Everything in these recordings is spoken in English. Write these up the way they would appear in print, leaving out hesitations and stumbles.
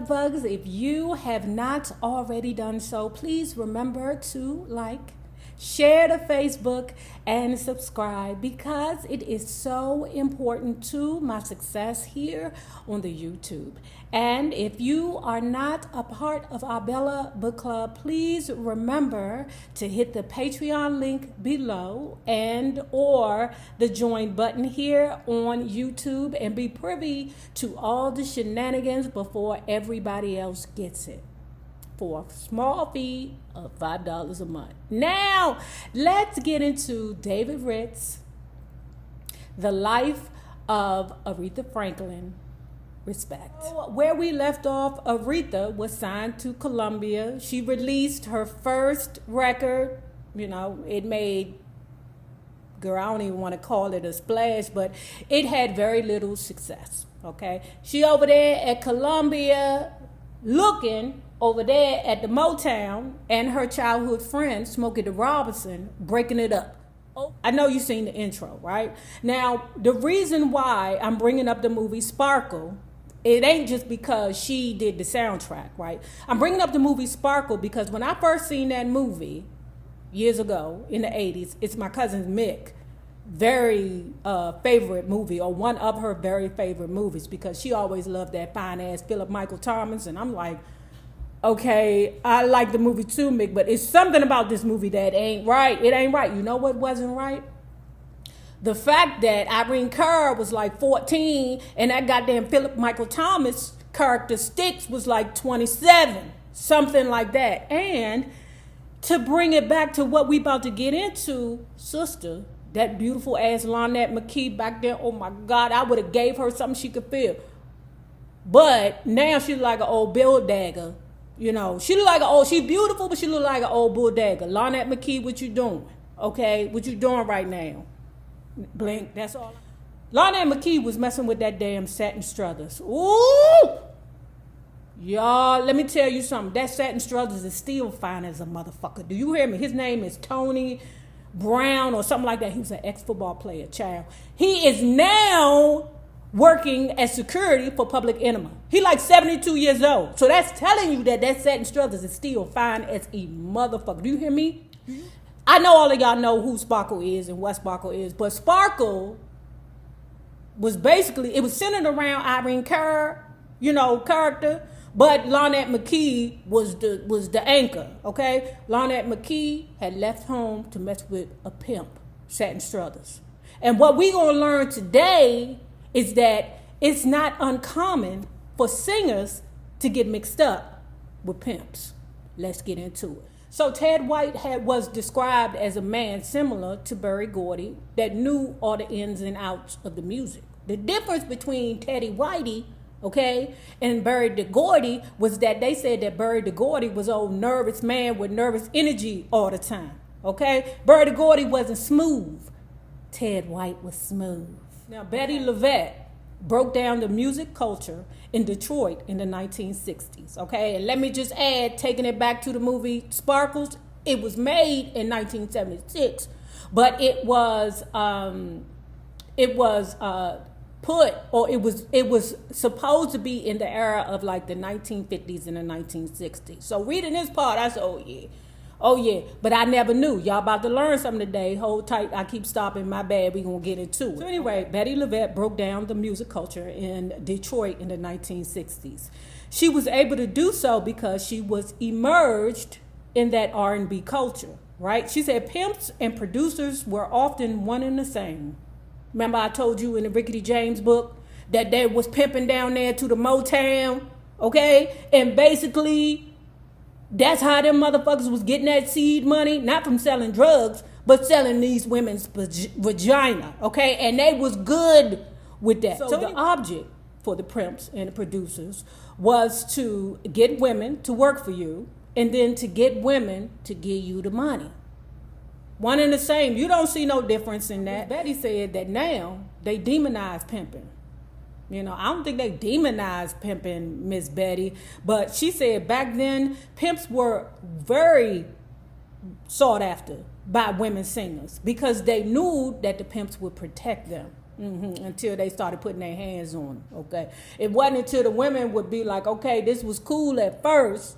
Bugs, if you have not already done so, please remember to like, share the Facebook, and subscribe, because it is so important to my success here on the YouTube. And if you are not a part of our Bella Book Club, please remember to hit the Patreon link below and or the join button here on YouTube and be privy to all the shenanigans before everybody else gets it, for a small fee of $5 a month. Now, let's get into David Ritz, The Life of Aretha Franklin, Respect. Where we left off, Aretha was signed to Columbia. She released her first record. You know, it made, girl, I don't even want to call it a splash, but it had very little success, okay? She over there at Columbia looking over there at the Motown, and her childhood friend, Smokey the Robinson, breaking it up. I know you've seen the intro, right? Now, the reason why I'm bringing up the movie Sparkle, it ain't just because she did the soundtrack, right? I'm bringing up the movie Sparkle because when I first seen that movie years ago in the 80s, it's my cousin Mick very favorite movie, or one of her very favorite movies, because she always loved that fine ass Philip Michael Thomas, and I'm like, okay, I like the movie too, Mick, but it's something about this movie that ain't right. It ain't right. You know what wasn't right? The fact that Irene Kerr was like 14 and that goddamn Philip Michael Thomas character Stix was like 27, something like that. And to bring it back to what we about to get into, sister, that beautiful ass Lonette McKee back there, oh my God, I would have gave her something she could feel. But now she's like an old Bill Dagger. You know, she look like an old, she's beautiful, but she look like an old bull dagger. Lonette McKee, what you doing? Okay, what you doing right now? Blink, that's all. Lonette McKee was messing with that damn Satin Struthers. Ooh! Y'all, let me tell you something. That Satin Struthers is still fine as a motherfucker. Do you hear me? His name is Tony Brown or something like that. He was an ex-football player, child. He is now working as security for Public Enemy. He like 72 years old. So that's telling you that that Satin Struthers is still fine as a motherfucker. Do you hear me? I know all of y'all know who Sparkle is and what Sparkle is, but Sparkle was basically, it was centered around Irene Kerr, you know, character, but Lonette McKee was the anchor, okay? Lonette McKee had left home to mess with a pimp, Satin Struthers. And what we gonna learn today is that it's not uncommon for singers to get mixed up with pimps. Let's get into it. So Ted White was described as a man similar to Berry Gordy that knew all the ins and outs of the music. The difference between Teddy Whitey, okay, and Berry Gordy was that they said that Berry Gordy was an old nervous man with nervous energy all the time, okay? Berry Gordy wasn't smooth. Ted White was smooth. Now, Betty LaVette broke down the music culture in Detroit in the 1960s, okay? And let me just add, taking it back to the movie Sparkles, it was made in 1976, but it was supposed to be in the era of like the 1950s and the 1960s. So reading this part, I said, oh yeah, but I never knew. Y'all about to learn something today. Hold tight. I keep stopping. My bad. We gonna get into it. So anyway, Betty LaVette broke down the music culture in Detroit in the 1960s. She was able to do so because she was immersed in that R&B culture, right? She said pimps and producers were often one and the same. Remember I told you in the Rickety James book that they was pimping down there to the Motown, okay? And basically, that's how them motherfuckers was getting that seed money, not from selling drugs, but selling these women's vagina, okay? And they was good with that. So the object for the pimps and the producers was to get women to work for you and then to get women to give you the money. One and the same. You don't see no difference in that. Betty said that now they demonize pimping. You know, I don't think they demonized pimping, Miss Betty, but she said back then pimps were very sought after by women singers because they knew that the pimps would protect them. Until they started putting their hands on them. Okay, it wasn't until the women would be like, okay, this was cool at first,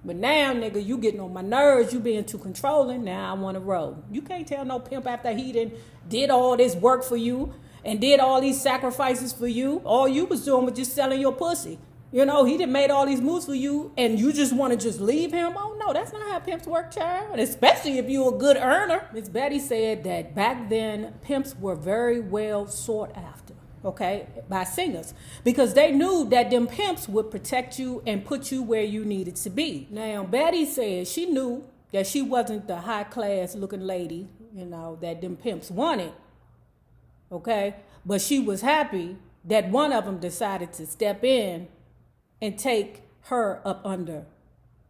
but now, nigga, you getting on my nerves. You being too controlling. Now I want to roll. You can't tell no pimp after he did all this work for you and did all these sacrifices for you. All you was doing was just selling your pussy. You know, he done made all these moves for you and you just want to just leave him? Oh, no, that's not how pimps work, child. And especially if you're a good earner. Miss Betty said that back then, pimps were very well sought after, okay, by singers. Because they knew that them pimps would protect you and put you where you needed to be. Now, Betty said she knew that she wasn't the high-class looking lady, you know, that them pimps wanted, okay? But she was happy that one of them decided to step in and take her up under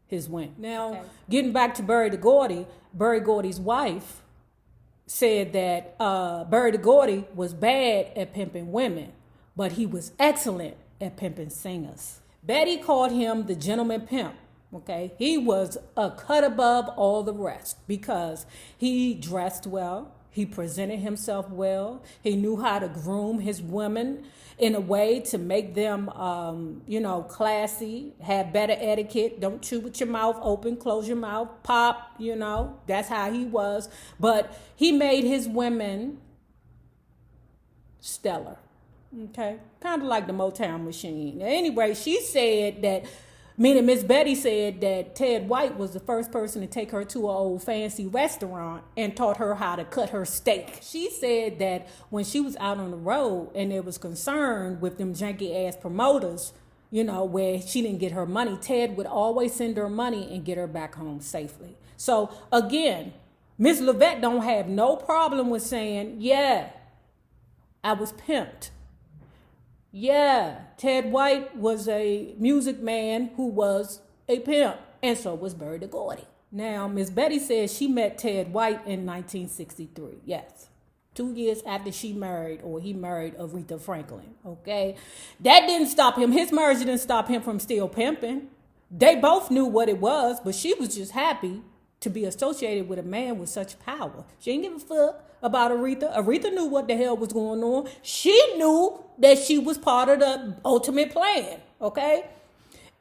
his wing. Now, getting back to Berry Gordy's wife said that Berry Gordy was bad at pimping women, but he was excellent at pimping singers. Betty called him the gentleman pimp. Okay, he was a cut above all the rest because he dressed well, he presented himself well, he knew how to groom his women in a way to make them, classy, have better etiquette. Don't chew with your mouth open, close your mouth, pop, that's how he was. But he made his women stellar, okay? Kind of like the Motown machine. Anyway, she said that, meaning Miss Betty said that Ted White was the first person to take her to an old fancy restaurant and taught her how to cut her steak. She said that when she was out on the road and there was concern with them janky ass promoters, where she didn't get her money, Ted would always send her money and get her back home safely. So again, Miss Levette don't have no problem with saying, yeah, I was pimped. Yeah, Ted White was a music man who was a pimp, and so was Berry Gordy. Now, Miss Betty says she met Ted White in 1963. Yes, 2 years after he married Aretha Franklin, okay? That didn't stop him. His marriage didn't stop him from still pimping. They both knew what it was, but she was just happy to be associated with a man with such power. She didn't give a fuck about Aretha. Aretha knew what the hell was going on. She knew that she was part of the ultimate plan, okay?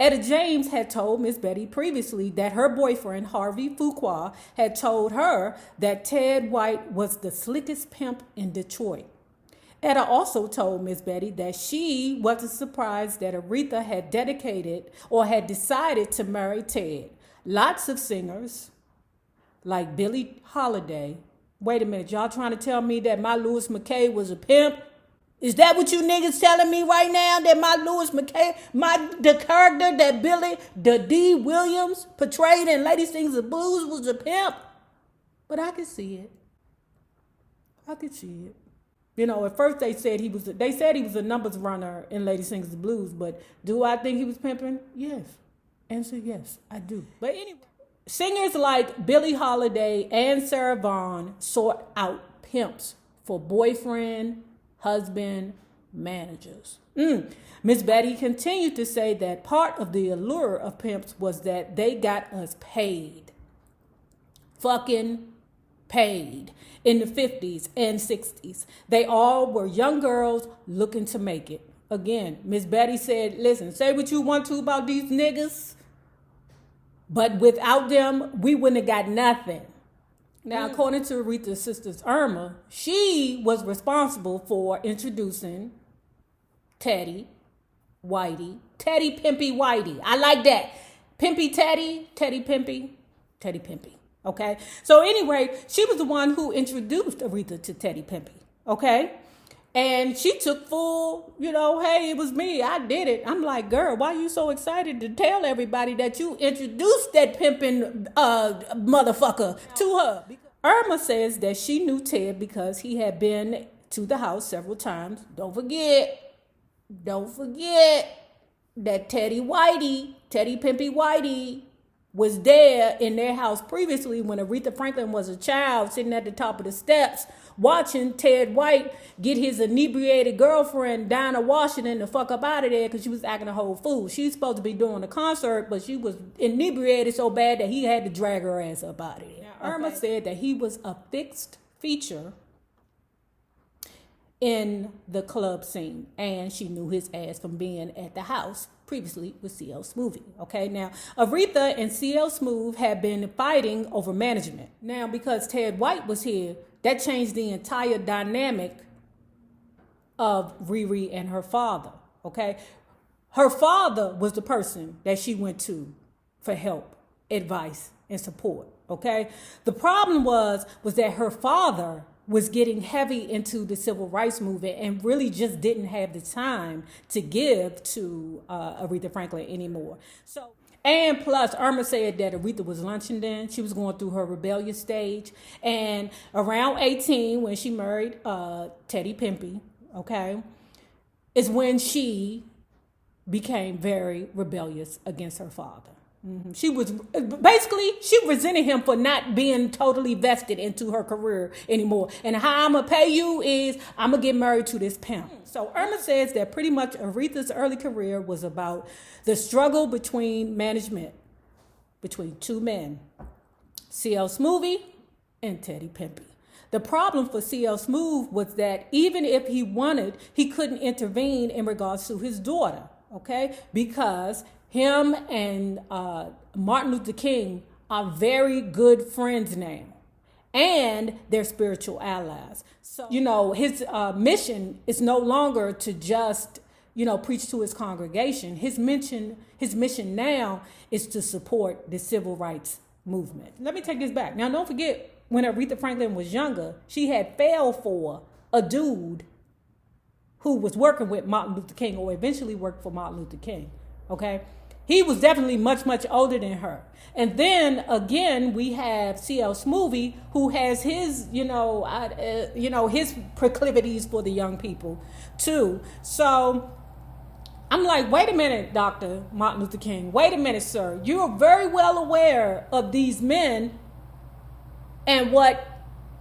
Etta James had told Miss Betty previously that her boyfriend, Harvey Fuqua, had told her that Ted White was the slickest pimp in Detroit. Etta also told Miss Betty that she wasn't surprised that Aretha had dedicated or had decided to marry Ted. Lots of singers, like Billie Holiday. Wait a minute, y'all trying to tell me that my Louis McKay was a pimp? Is that what you niggas telling me right now? That my Louis McKay, the character that the D. Williams portrayed in Lady Sings the Blues was a pimp? But I could see it. At first they said he was a numbers runner in Lady Sings the Blues, but do I think he was pimping? Yes. Answer yes, I do. But anyway, singers like Billie Holiday and Sarah Vaughan sought out pimps for boyfriend, husband, managers. Miss Betty continued to say that part of the allure of pimps was that they got us paid. Fucking paid. In the 50s and 60s. They all were young girls looking to make it. Again, Miss Betty said, listen, say what you want to about these niggas, but without them, we wouldn't have got nothing. Now, according to Aretha's sisters, Irma, she was responsible for introducing Teddy Pimpy Whitey. I like that. Pimpy Teddy Pimpy. Okay? So anyway, she was the one who introduced Aretha to Teddy Pimpy. Okay? And she took full, hey, it was me. I did it. I'm like, girl, why are you so excited to tell everybody that you introduced that pimping motherfucker to her? Irma says that she knew Ted because he had been to the house several times. Don't forget that Teddy Pimpy Whitey, was there in their house previously when Aretha Franklin was a child sitting at the top of the steps watching Ted White get his inebriated girlfriend, Dinah Washington, the fuck up out of there because she was acting a whole fool. She's supposed to be doing the concert, but she was inebriated so bad that he had to drag her ass up out of there. Now, Irma said that he was a fixed feature in the club scene, and she knew his ass from being at the house previously with CL Smoothie. Okay, now Aretha and CL Smooth had been fighting over management. Now, because Ted White was here, that changed the entire dynamic of ReRe and her father. Okay, her father was the person that she went to for help, advice, and support. Okay, the problem was that her father was getting heavy into the civil rights movement and really just didn't have the time to give to Aretha Franklin anymore. So, and plus, Irma said that Aretha was lunching then. She was going through her rebellious stage. And around 18, when she married Teddy Pimpy, okay, is when she became very rebellious against her father. She was basically, she resented him for not being totally vested into her career anymore. And how I'm going to pay you is I'm going to get married to this pimp. So Irma says that pretty much Aretha's early career was about the struggle between management between two men, CL Smoothie and Teddy Pimpy. The problem for CL Smooth was that even if he wanted, he couldn't intervene in regards to his daughter, okay? Because him and Martin Luther King are very good friends now, and they're spiritual allies. So, his mission is no longer to just, preach to his congregation. His mission now is to support the civil rights movement. Let me take this back. Now, don't forget, when Aretha Franklin was younger, she had fell for a dude who was working with Martin Luther King, or eventually worked for Martin Luther King, okay? He was definitely much, much older than her. And then again, we have CL Smoothie, who has his, his proclivities for the young people too. So I'm like, wait a minute, Dr. Martin Luther King. Wait a minute, sir. You're very well aware of these men and what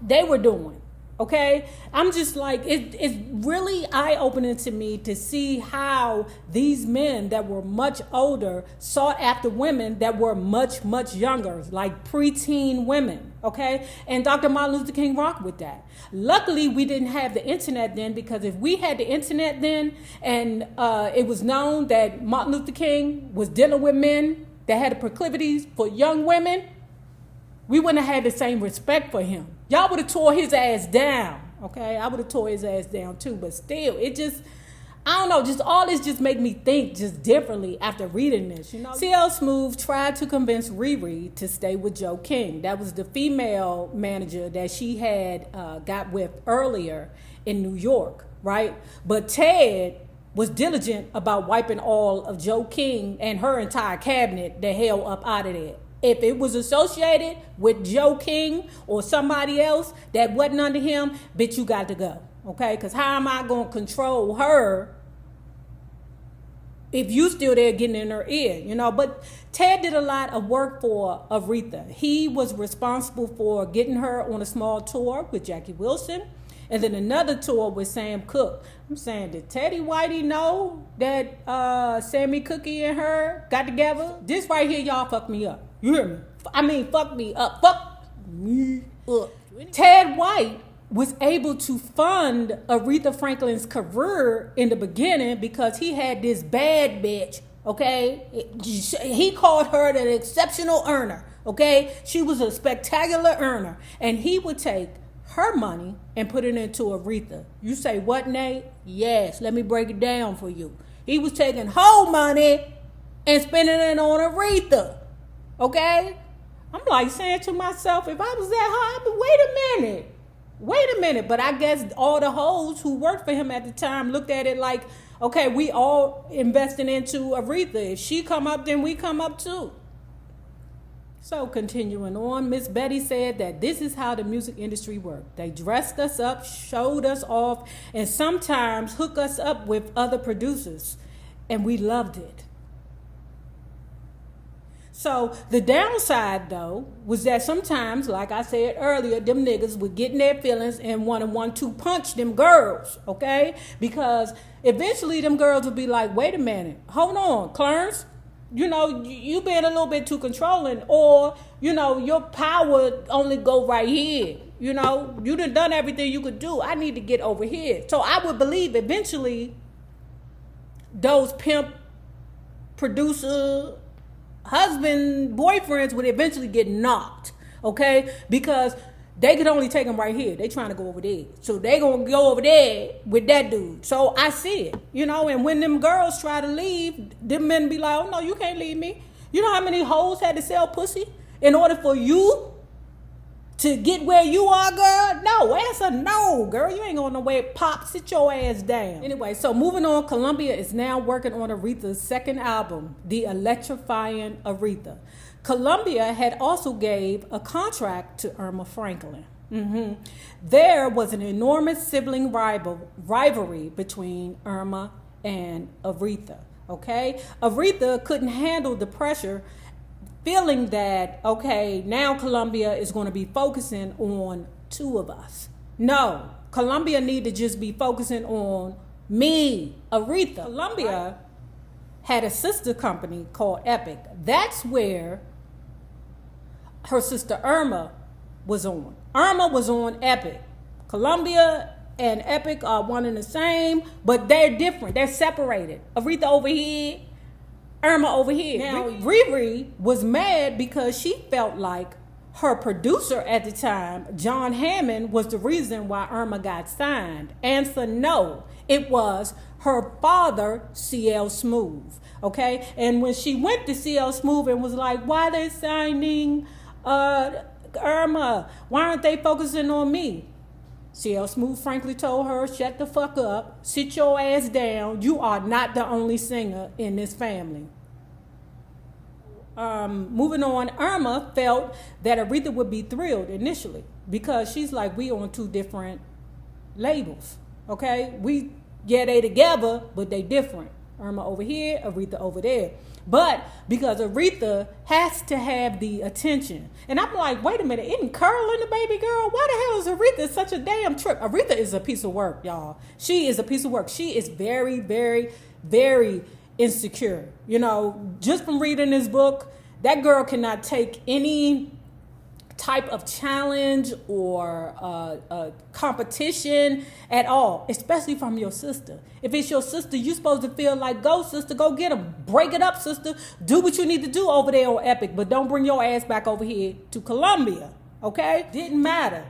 they were doing. Okay, I'm just like, it's really eye-opening to me to see how these men that were much older sought after women that were much, much younger, like preteen women, okay? And Dr. Martin Luther King rocked with that. Luckily, we didn't have the internet then, because if we had the internet then and it was known that Martin Luther King was dealing with men that had proclivities for young women, we wouldn't have had the same respect for him. Y'all would have tore his ass down, okay? I would have tore his ass down too, but still, it just, I don't know, just all this just make me think just differently after reading this, CL Smooth tried to convince ReRe to stay with Joe King. That was the female manager that she had got with earlier in New York, right? But Ted was diligent about wiping all of Joe King and her entire cabinet the hell up out of there. If it was associated with Joe King or somebody else that wasn't under him, bitch, you got to go, okay? Because how am I going to control her if you still there getting in her ear, But Ted did a lot of work for Aretha. He was responsible for getting her on a small tour with Jackie Wilson, and then another tour with Sam Cooke. I'm saying, did Teddy Whitey know that Sammy Cookie and her got together? This right here, y'all, fucked me up. You hear me? I mean, fuck me up. Fuck me up. Ted White was able to fund Aretha Franklin's career in the beginning because he had this bad bitch, okay? He called her an exceptional earner, okay? She was a spectacular earner. And he would take her money and put it into Aretha. You say, what, Nate? Yes, let me break it down for you. He was taking her money and spending it on Aretha. Okay? I'm like saying to myself, if I was that high, but wait a minute. But I guess all the hoes who worked for him at the time looked at it like, okay, we all investing into Aretha. If she come up, then we come up too. So continuing on, Miss Betty said that this is how the music industry worked. They dressed us up, showed us off, and sometimes hook us up with other producers. And we loved it. So the downside though was that sometimes, like I said earlier, them niggas would get in their feelings and want to 1-2 punch them girls, okay? Because eventually them girls would be like, wait a minute, hold on, Clarence. You know, you being a little bit too controlling, or, you know, your power only go right here. You know, you done everything you could do. I need to get over here. So I would believe eventually those pimp producer husband boyfriends would eventually get knocked, okay? Because they could only take them right here. They trying to go over there. So they gonna go over there with that dude. So I see it, you know, and when them girls try to leave, them men be like, oh no, you can't leave me. You know how many hoes had to sell pussy in order for you to get where you are, girl? No, answer no, girl. You ain't going nowhere. Pop, sit your ass down. Anyway, so moving on, Columbia is now working on Aretha's second album, The Electrifying Aretha. Columbia had also gave a contract to Irma Franklin. There was an enormous sibling rivalry between Irma and Aretha, okay? Aretha couldn't handle the pressure, feeling that, okay, now Columbia is going to be focusing on two of us. No, Columbia need to just be focusing on me, Aretha. Columbia had a sister company called Epic. That's where her sister Irma was on. Irma was on Epic. Columbia and Epic are one and the same, but they're different. They're separated. Aretha over here, Irma over here. Now, ReRe was mad because she felt like her producer at the time, John Hammond, was the reason why Irma got signed. Answer no. It was her father, CL Smooth. Okay? And when she went to CL Smooth and was like, why they signing Irma? Why aren't they focusing on me? CL Smooth frankly told her, shut the fuck up, sit your ass down. You are not the only singer in this family. Moving on, Irma felt that Aretha would be thrilled initially because she's like, we on two different labels, okay? They together, but they different. Irma over here, Aretha over there. But because Aretha has to have the attention. And I'm like, wait a minute, isn't Curl in the baby girl? Why the hell is Aretha such a damn trip? Aretha is a piece of work, y'all. She is a piece of work. She is very, very, very insecure. You know, just from reading this book, that girl cannot take any type of challenge or competition at all, especially from your sister. If it's your sister, you're supposed to feel like, go sister, go get them. Break it up, sister. Do what you need to do over there on Epic, but don't bring your ass back over here to Columbia, okay? Didn't matter.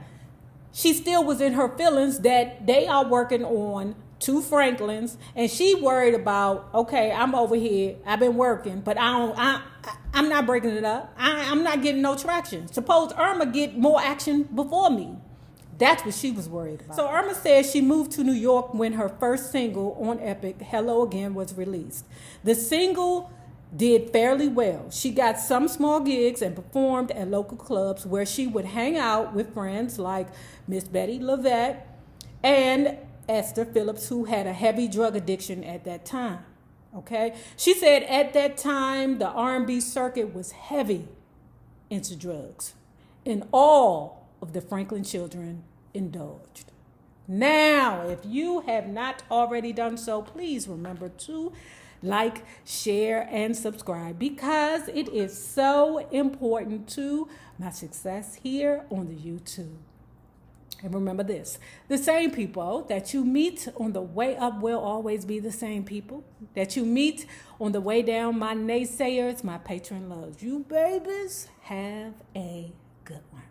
She still was in her feelings that they are working on two Franklins, and she worried about, okay, I'm over here, I've been working, but I'm not breaking it up. I'm not getting no traction. Suppose Irma get more action before me. That's what she was worried about. So Irma says she moved to New York when her first single on Epic, Hello Again, was released. The single did fairly well. She got some small gigs and performed at local clubs where she would hang out with friends like Miss Betty LaVette and Esther Phillips, who had a heavy drug addiction at that time. Okay, she said at that time the R&B circuit was heavy into drugs, and all of the Franklin children indulged. Now, if you have not already done so, please remember to like, share, and subscribe because it is so important to my success here on the YouTube. And remember this, the same people that you meet on the way up will always be the same people that you meet on the way down. My naysayers, my patron loves you, babies. Have a good one.